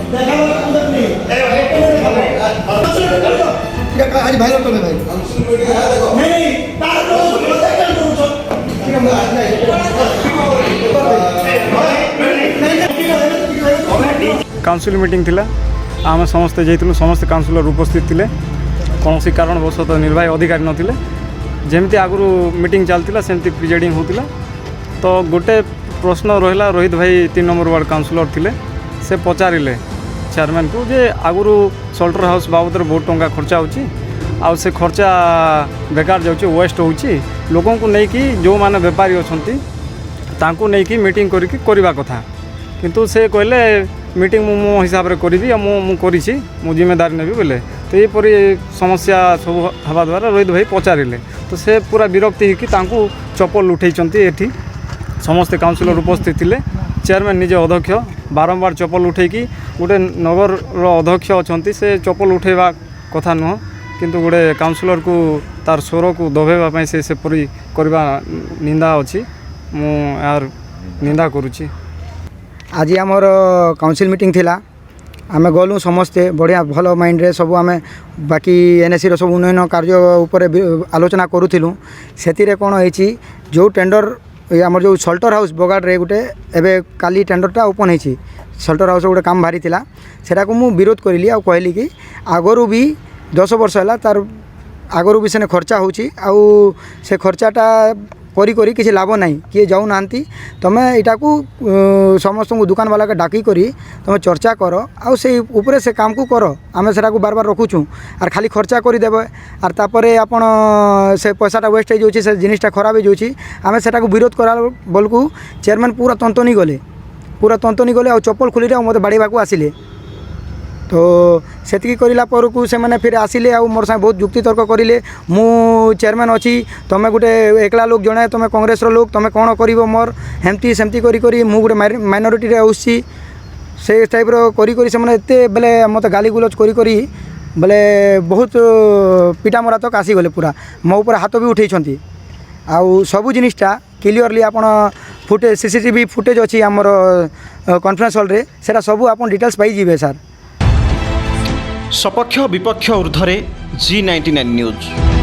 आज भाई तो भाई नहीं काउंसिल मीटिंग थिला आम समस्ते जाइलु समस्त काउंसिलर उपस्थित थिले कौन कारणवश निर्वाही अधिकारी नथिले जमती आगु मीटिंग चलता सेमती प्रिजाइडिंग होता तो गोटे प्रश्न रहा रोहित भाई 3 नंबर वार्ड काउंसिलर थिले से पचारे चेयरमैन को जे आगु शेल्टर हाउस बाबद बहुत टंका खर्चा होची आ से खर्चा बेकार जाऊँगी वेस्ट होची लोकों को लेकिन जो माने बेपारी अच्छा तांको नहीं मीटिंग करवा कथा किंतु से कहले मीटिंग मो हिसाब से करी मुझे जिम्मेदारी नेबी बोले तो यहपरी समस्या सब हवा द्वारा रोहित भाई पचारे तो से पूरा विरक्ति होकि चप्पल उठे ये समस्त काउंसिलर उपस्थित थे चेयरमैन निजे अध्यक्ष बारंबार चप्पल उठे गोटे नगर अध्यक्ष अच्छा से चप्पल उठेवा कथा नुह किंतु गोटे काउंसिलर को तार स्वर को दबाइवाई से परी करवा निंदा अच्छी मु यार निंदा करुच्ची। आज आमर काउंसिल मीटिंग थिला आमे गलु समस्ते बढ़िया भल माइंड रे सब आमे बाकी एनएससी रो सब उन्नयन कार्य उपर आलोचना करूथिलु सेतिरे कोन होईची जो टेंडर आमर जो शेल्टर हाउस बगाड़ रे गुटे एबे काली टेंडरटा ओपन होईची शेल्टर हाउस गुटे काम बाहरी थिला सेटा को मु विरोध करली आ कहली कि आगरु भी 10 वर्ष है तार आगरु भी सेने खर्चा होची आ से खर्चाटा करी करी किसी लाभ ना किए जाऊ ना तुम यहाँ को समस्त दुकान वाला के डाकी करी तुम चर्चा कर आउ से ऊपर से काम को कर आम से बार बार रखुचु आर खाली खर्चा करदेवे आर तापर आपन से पैसाटा वेस्ट हो जाऊँगी से जिनटा खराब हो जाऊँगी आम से विरोध करा बोल को चेयरमैन पूरा तंतनी गले आ चप्पल खोली मत बाड़ीवा को आसिले तो सेतिकी करिला पर को से माने फिर आसिले आ मोर संग बहुत युक्ति तर्क करिले मु चेयरमैन अच्छी तुम गोटे एकला लोक जड़े तुम कांग्रेस लोक तुम कौन कर मोर हेमती सेमती करी मु गोटे माइनॉरिटी रे आउसी से टाइप रो करी से माने एते बेले मत गाली गुलज करी बेले बहुत पिटा मरा तक आसी गले पूरा मो ऊपर हाथ भी उठे आउ सबू जिनिसटा क्लियरली आपन फुटे सीसीटीवी फुटेज अच्छी आमर कॉन्फ्रेंस हॉल रे सेटा सबू आपन डिटेल्स पाई जिवे सर। सपक्ष विपक्ष ऊर्ध्वे G99 न्यूज।